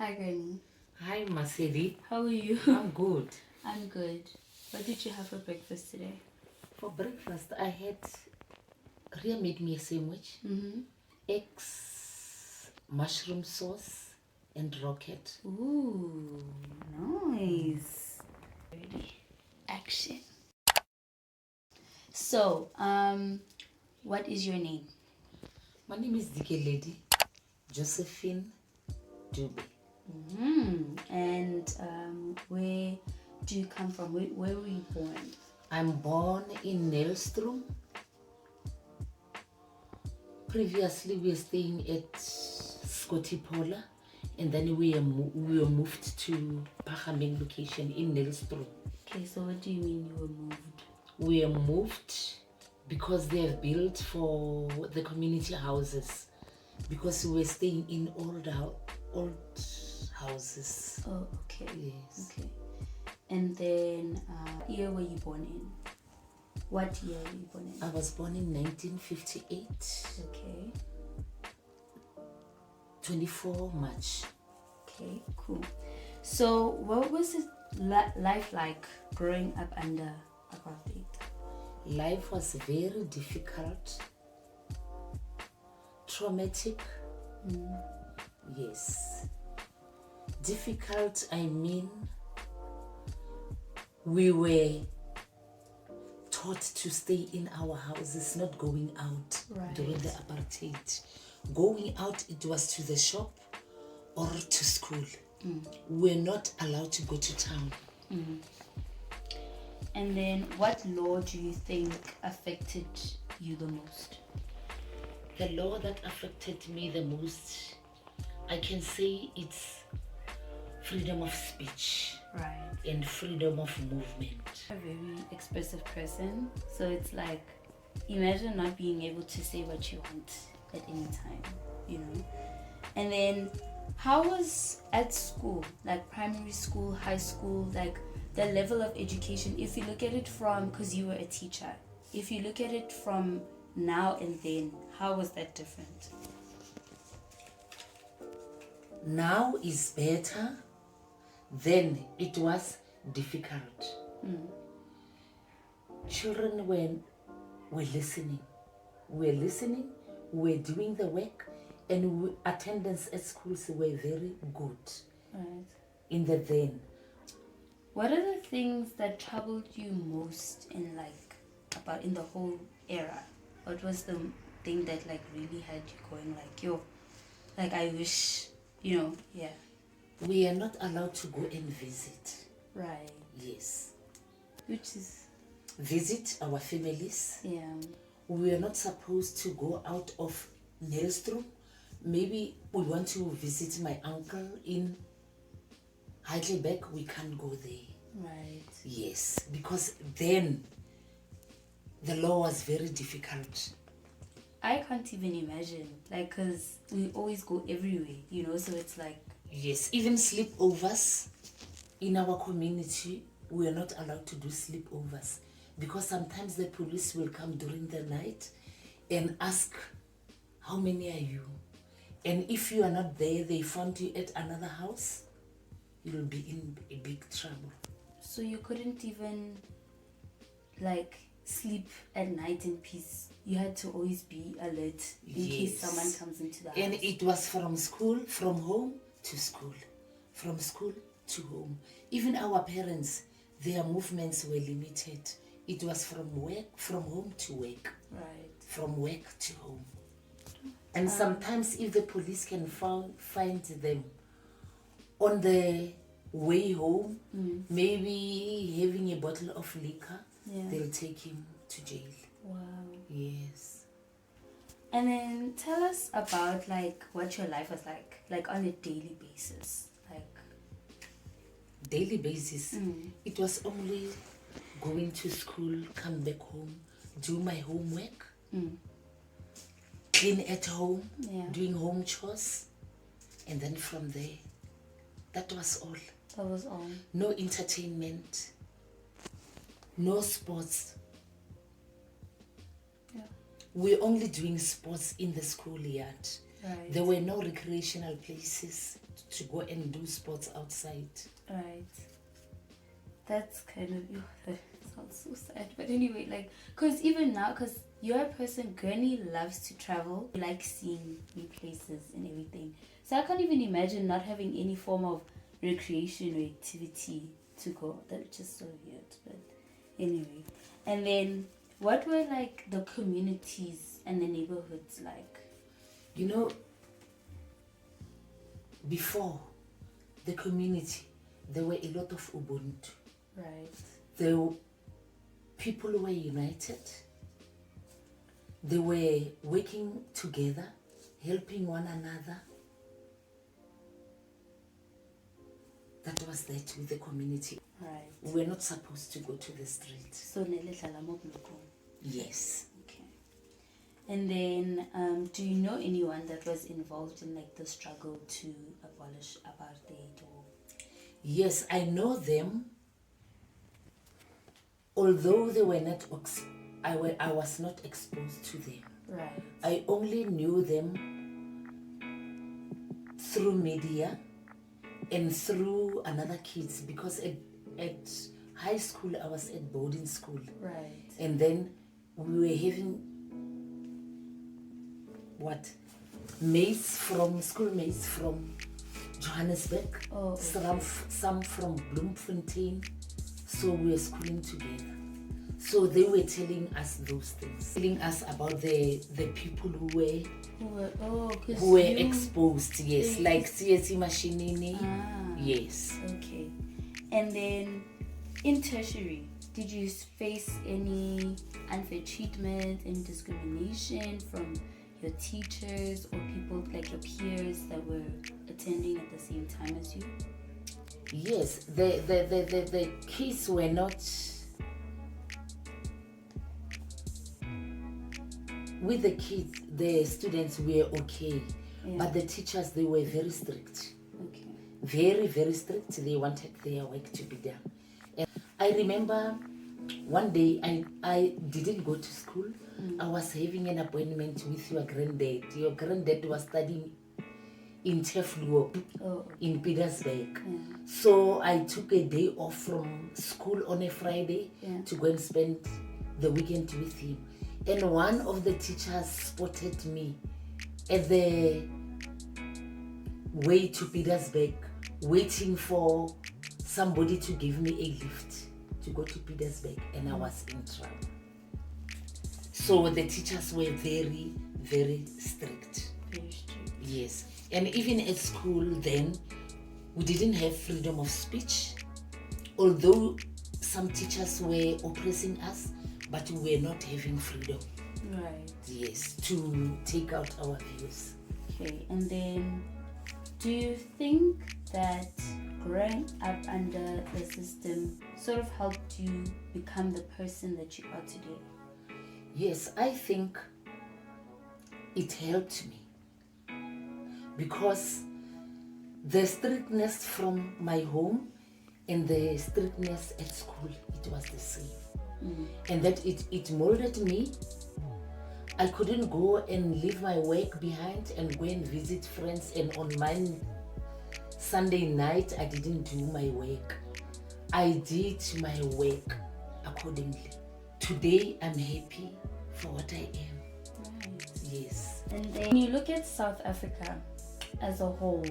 Hi, Granny. Hi, Masedi. How are you? I'm good. I'm good. What did you have for breakfast today? For breakfast, I had Ria made me a sandwich, eggs, mushroom sauce, and rocket. Ooh, nice. Ready. Action. So, what is your name? My name is Dikeledi Josephine Dube. And where do you come from? Where were you born? I'm born in Nelstrom. Previously, we were staying at Scotipola, and then we were moved to Pahameng location in Nelstrom. Okay, so what do you mean you were moved? We are moved because they have built for the community houses, because we were staying in old houses. Oh, okay. Yes. Okay. And then, year were you born in? What year were you born in? I was born in 1958. Okay. 24 March. Okay, cool. So, what was it life like growing up under apartheid? Life was very difficult, traumatic. Yes. Difficult, I mean, we were taught to stay in our houses, not going out during the apartheid. Going out, it was to the shop or to school. We were not allowed to go to town. And then, what law do you think affected you the most? The law that affected me the most, I can say it's freedom of speech. Right. And freedom of movement. A very expressive person, so it's like, imagine not being able to say what you want at any time, you know? And then, how was at school, like primary school, high school, like the level of education, if you look at it from, because you were a teacher, if you look at it from now and then, how was that different? Now is better. Then it was difficult. Children were listening. We were doing the work, and attendance at schools were very good. Right. In the then. What are the things that troubled you most in in the whole era? What was the thing that really had you going I wish, yeah. We are not allowed to go and visit. Right. Yes. Which is? Visit our families. Yeah. We are not supposed to go out of Nelstrom. Maybe we want to visit my uncle in Heidelberg. We can't go there. Right. Yes, because then the law was very difficult. I can't even imagine, because we always go everywhere, so it's like... Yes, even sleepovers in our community, we are not allowed to do sleepovers, because sometimes the police will come during the night and ask, how many are you? And if you are not there, they found you at another house, you'll be in a big trouble. So you couldn't even sleep at night in peace. You had to always be alert in case someone comes into the house. And it was from home to school, from school to home. Even our parents, their movements were limited. It was from home to work. Right. From work to home. And sometimes if the police can find them on the way home, maybe having a bottle of liquor, they'll take him to jail. Wow. Yes. And then tell us about what your life was like on a daily basis. Daily basis. It was only going to school, come back home, do my homework, clean at home, doing home chores, and then from there, that was all. That was all. No entertainment, no sports. Yeah. We're only doing sports in the schoolyard. Right. There were no recreational places. to go and do sports outside. Right. That's kind of, that sounds so sad. But anyway, like, because even now, because you're a person, Granny loves to travel, like seeing new places and everything. So I can't even imagine not having any form of recreation or activity to go. That's just so weird. But anyway. And then, what were like the communities and the neighborhoods like? You know, before the community, there were a lot of Ubuntu. Right. People were united. They were working together, helping one another. That was that with the community. Right. We were not supposed to go to the street. So nelihlala mo blokong. Yes. Okay. And then, do you know anyone that was involved in like the struggle to abolish apartheid? Or... Yes, I know them. Although they were not, I was not exposed to them. Right. I only knew them through media and through another kids, because at high school I was at boarding school. Right. And then we were having schoolmates from Johannesburg, Oh, okay. some from Bloemfontein. So we were schooling together. So they were telling us those things, telling us about the people who were exposed. Yes, like CSE Mashinini. Ah, Yes. okay. And then in tertiary, did you face any unfair treatment, any discrimination from your teachers or people like your peers that were attending at the same time as you? Yes, the kids were not. With the kids, the students were okay, Yeah. but the teachers, they were very strict. Okay. Very, very strict. They wanted their work to be done. And I remember one day I didn't go to school. I was having an appointment with your granddad. Your granddad was studying in Tefluo in Petersburg. Yeah. So I took a day off from school on a Friday to go and spend the weekend with him. And one of the teachers spotted me at the way to Petersburg, waiting for somebody to give me a lift to go to Petersburg, and I was in trouble. So the teachers were very, very strict. Very strict. Yes. And even at school then, we didn't have freedom of speech. Although some teachers were oppressing us, but we were not having freedom. Right. Yes, to take out our views. Okay. And then, do you think that growing up under the system sort of helped you become the person that you are today? Yes, I think it helped me, because the strictness from my home and the strictness at school, it was the same. And that it molded me. I couldn't go and leave my work behind and go and visit friends, and on my Sunday night I didn't do my work. I did my work accordingly. Today I'm happy for what I am. Right. Yes. And then, when you look at South Africa as a whole,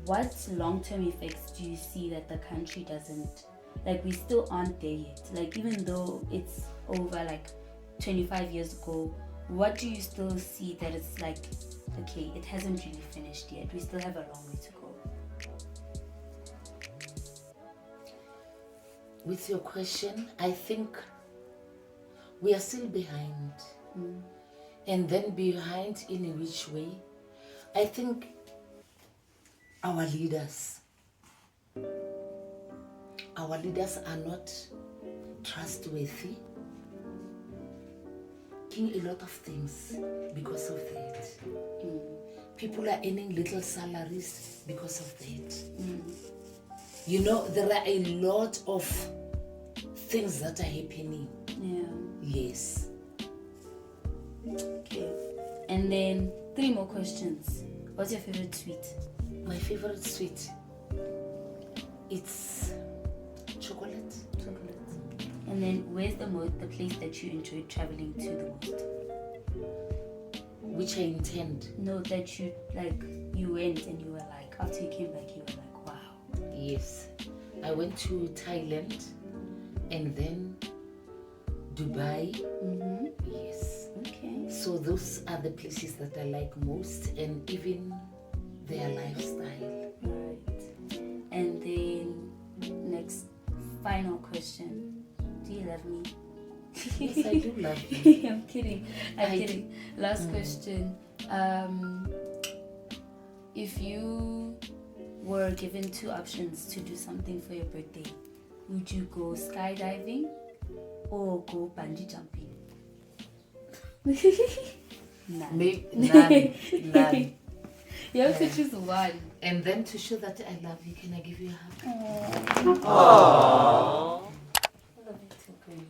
what long-term effects do you see that the country doesn't, like, we still aren't there yet? Like, even though it's over like 25 years ago, what do you still see that it's like, okay, it hasn't really finished yet, we still have a long way to go? With your question, I think we are still behind. And then behind in which way? I think our leaders are not trustworthy. Doing a lot of things because of that. People are earning little salaries because of that. You know, there are a lot of things that are happening. Yeah. Yes. Okay. And then 3 more questions. What's your favorite sweet? favorite sweet, it's chocolate. And then where's the place that you enjoyed traveling to the most? Which I intend. No, that you you went and you were like, after you came back, you were like, wow. Yes. I went to Thailand and then Dubai. Mm-hmm. Yes. Okay. So those are the places that I like most, and even their lifestyle. Right. And then next, final question. Do you love me? Yes, I do love you. I'm kidding. I'm kidding. Last question. If you were given 2 options to do something for your birthday, would you go skydiving or go bungee jumping? None. None. You have to choose one. And then to show that I love you, can I give you a hug? Aww. I love you too, Queenie.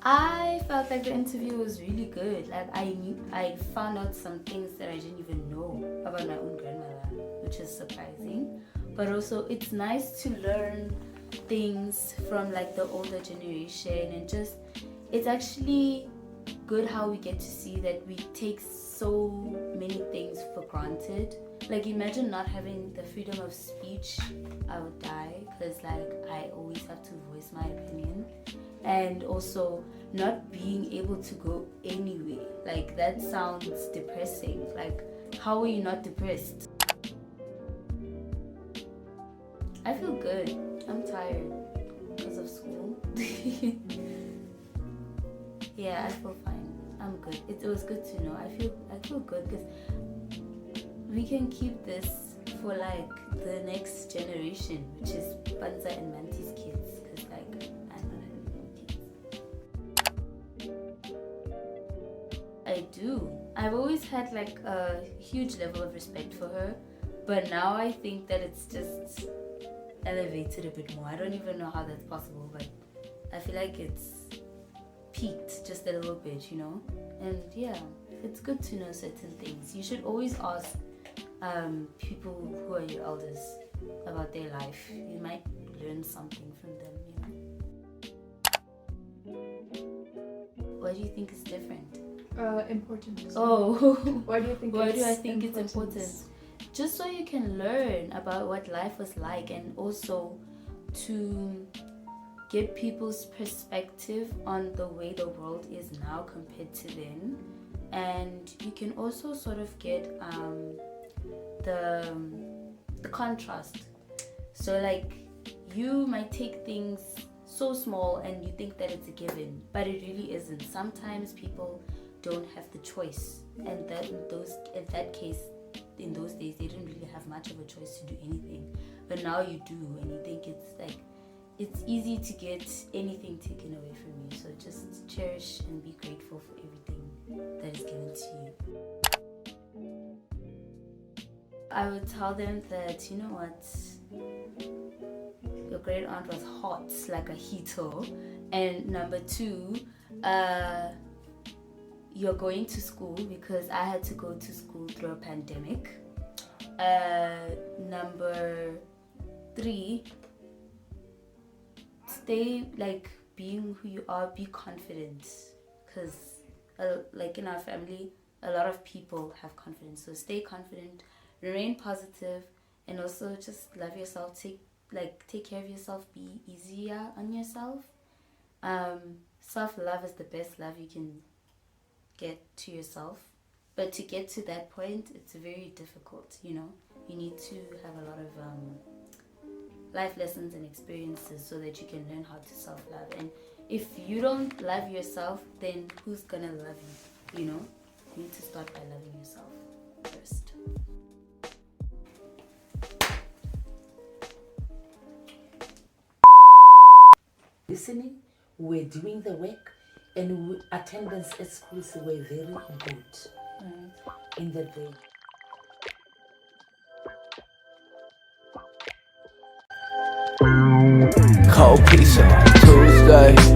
I felt like the interview was really good. Like I found out some things that I didn't even know about my own grandmother, which is surprising. But also it's nice to learn things from like the older generation, and just it's actually good how we get to see that we take so many things for granted. Like imagine not having the freedom of speech, I would die, because like I always have to voice my opinion. And also not being able to go anywhere. Like that sounds depressing. Like how are you not depressed? I feel good. I'm tired because of school. Yeah, I feel fine. I'm good. It was good to know. I feel good because we can keep this for like the next generation, which is Panza and Manti's kids. Because like I'm not having kids. I do. I've always had like a huge level of respect for her, but now I think that it's just elevated a bit more. I don't even know how that's possible, but I feel like it's peaked just a little bit, you know? And yeah, it's good to know certain things. You should always ask people who are your elders about their life. You might learn something from them, you know? What do you think is different? Importance. Oh, Why do you think? Why do I think it's important? Just so you can learn about what life was like, and also to get people's perspective on the way the world is now compared to then. And you can also sort of get the contrast. So like you might take things so small and you think that it's a given, but it really isn't. Sometimes people don't have the choice, and that in those days they didn't really have much of a choice to do anything, but now you do, and you think it's easy to get anything taken away from you. So just cherish and be grateful for everything that is given to you. I would tell them that, you know what, your great aunt was hot like a heater, and number 2, you're going to school because I had to go to school through a pandemic. Number 3, stay like being who you are, be confident, because like in our family a lot of people have confidence. So stay confident, remain positive, and also just love yourself. Take care of yourself, be easier on yourself. Self-love is the best love you can get to yourself, but to get to that point it's very difficult, you know. You need to have a lot of life lessons and experiences so that you can learn how to self-love. And if you don't love yourself, then who's gonna love you, you know? You need to start by loving yourself first. Listening, we're doing the work, and attendance at schools were very good in the day. Cold pizza on Tuesday.